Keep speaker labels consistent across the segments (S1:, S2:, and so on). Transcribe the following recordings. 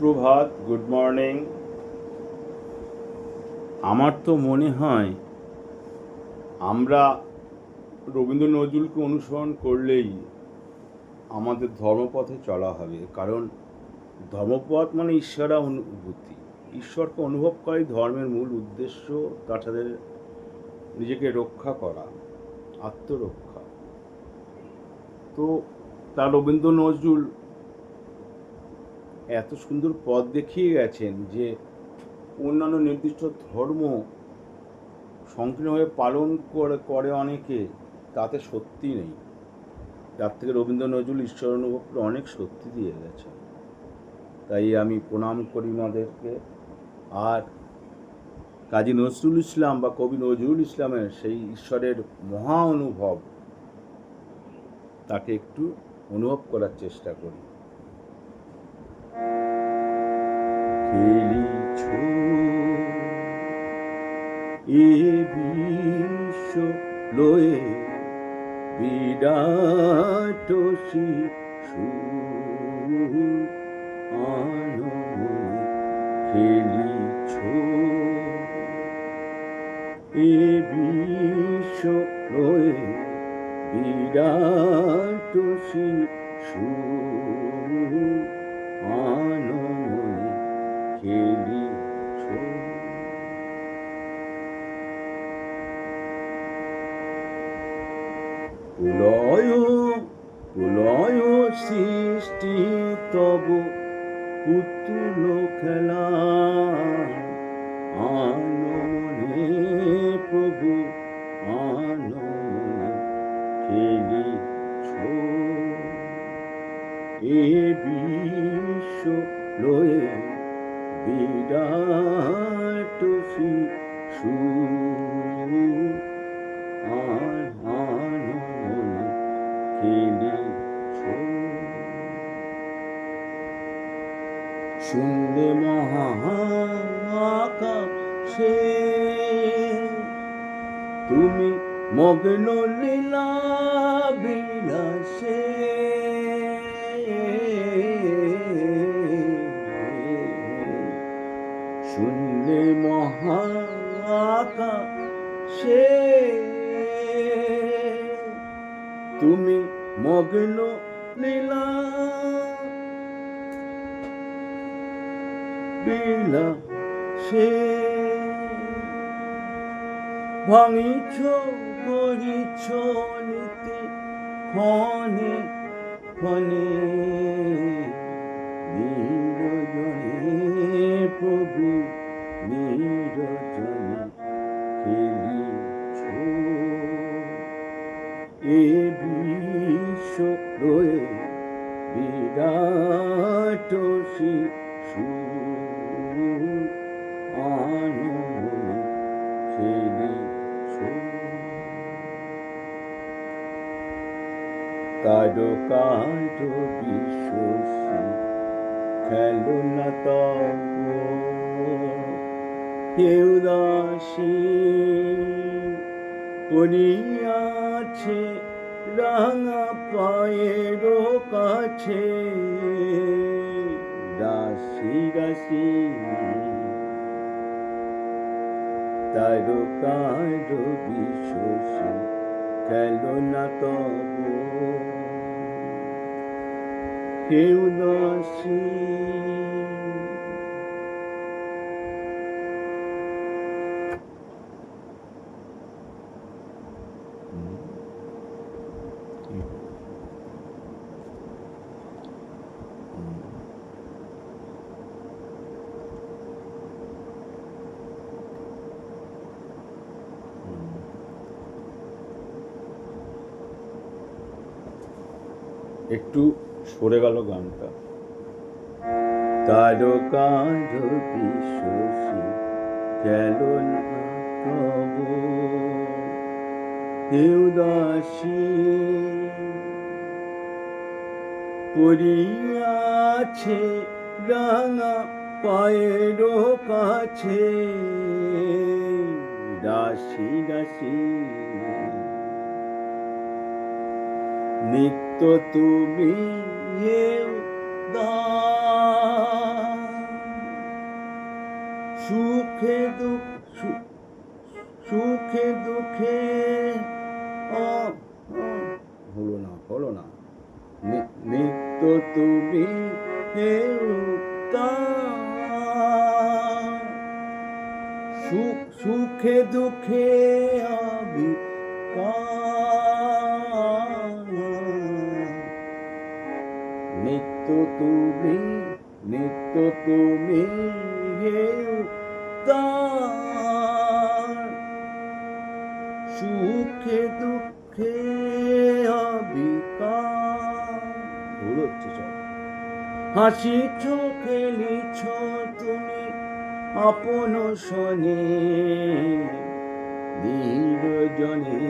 S1: সুপ্রভাত, good morning. আমার তো মনে হয় আমরা রবীন্দ্র নজরুলকে অনুসরণ করলেই আমাদের ধর্মপথে চলা হবে। কারণ ধর্মপথ মানে ঈশ্বরা অনুভূতি, ঈশ্বরকে অনুভব করাই ধর্মের মূল উদ্দেশ্য। তাদের নিজেকে রক্ষা করা, আত্মরক্ষা। তো রবীন্দ্র নজরুল এত সুন্দর পথ দেখিয়ে গেছেন যে অন্যান্য নির্দিষ্ট ধর্ম সংকীর্ণভাবে পালন করে অনেকে, তাতে সত্যি নেই। তার থেকে রবীন্দ্র নজরুল ঈশ্বর অনুভব করে অনেক সত্যি দিয়ে গেছে। তাই আমি প্রণাম করি ওনাদেরকে। আর কাজী নজরুল ইসলাম বা কবি নজরুল ইসলামের সেই ঈশ্বরের মহা অনুভব, তাকে একটু অনুভব করার চেষ্টা করি। খেলিছ এ বিশ্ব লয়ে বিরাট শিশু আনমনে খেলিছ এ বিশ্ব লয়ে বিরাট শিশু আনমনে খেলিছ। প্রলয় সৃষ্টি তব পুতুল খেলা আনমনে প্রভু আনমনে খেলিছ এ বিশ্ব লয়ে বিরাট শিশু আনমনে খেলিছ। শূন্যে মহাকাশে তুমি মগ্ন লীলা বিলাসে, শূন্যে মহাকাশে তুমি মগ্ন লীলা বিলাসে, ভাঙিছ গড়িছ নীতি ক্ষণে ক্ষণে, নিরজনে প্রভু নিরজনে খেলিছ এ বিশ্ব লয়ে বিরাট শিশু আনমনে খেলিছ। তারকার বিশ্বসী খেলনা তব কেউ দাসী পড়িয়াছে রাঙা পায়ের কাছে, রাশি রাশি তারকার বিশ্বসী খেলনা তব কেউ দাসী। একটু সরে গেল গানটা। তারকার বিশ্বসী খেলনা তব কেউ দাসী পড়িয়াছে রাঙা পায়ের কাছে, রাশি রাশি নিত্য তুমি দাস সুখে দুঃখে হলো না নিত্য তুমি হে উত্তম, সুখে দুঃখে অবিকার, নিত্য তুমি হে উত্তম, সুখে দুঃখে অবিকার। ভুল হচ্ছে সব। হাসিছ খেলিছ তুমি আপন শনে, নিরজনে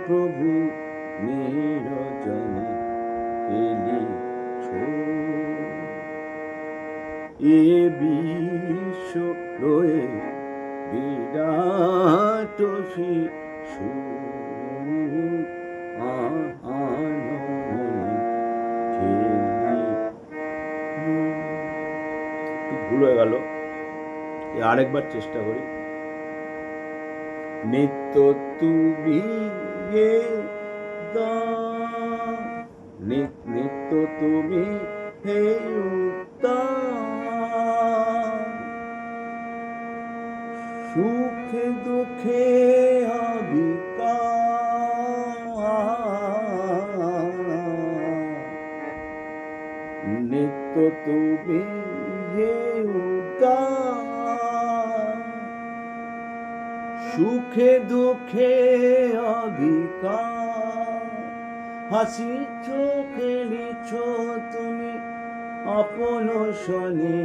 S1: প্রভু নিরজনে খেলিছ, এ বিশ্ব রয়ে বিরাট শিশু একটু ভুল হয়ে গেল, আরেকবার চেষ্টা করি। নিত্য তুমি নিত্য তুমি হে উত্তম, সুখে দুঃখে অবিকার, নিত্য তুমি হে উত্তম, সুখে দুঃখে অবিকার। হাসিছ খেলিছ তুমি আপন শনে,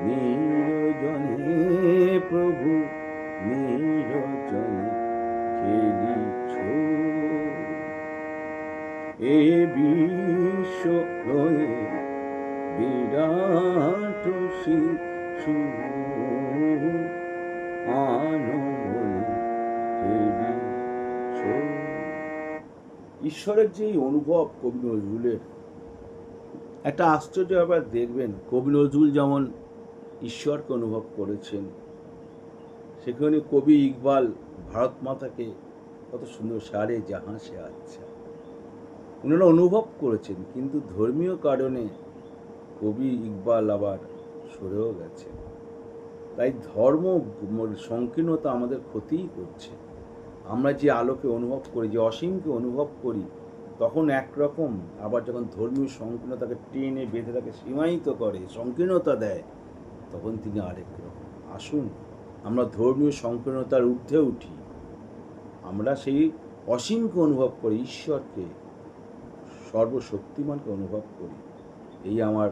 S1: নিরজনে প্রভু নিরজনে খেলিছ, এ বিশ্ব রয়ে বিরাট শিশু খেলিছ। ঈশ্বরের যে অনুভব কবি নজরুলের, একটা আশ্চর্য ব্যাপার দেখবেন, কবি নজরুল যেমন ঈশ্বরকে অনুভব করেছেন, সেখানে কবি ইকবাল ভারত মাতাকে কত সুন্দর সারে জাহাঁ সে আচ্ছা ওনারা অনুভব করেছেন, কিন্তু ধর্মীয় কারণে কবি ইকবাল আবার সরেও গেছে। তাই ধর্ম সংকীর্ণতা আমাদের ক্ষতিই করছে। আমরা যে আলোকে অনুভব করি, যে অসীমকে অনুভব করি, তখন একরকম, আবার যখন ধর্মীয় সংকীর্ণতাকে টেনে বেঁধে তাকে সীমায়িত করে, সংকীর্ণতা দেয়, তখন তিনি আরেক রকম। আসুন আমরা ধর্মীয় সংকীর্ণতার ঊর্ধ্বে উঠি, আমরা সেই অসীমকে অনুভব করি, ঈশ্বরকে, সর্বশক্তিমানকে অনুভব করি। এই আমার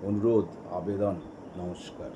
S1: অনুরোধ, আবেদন। নমস্কার।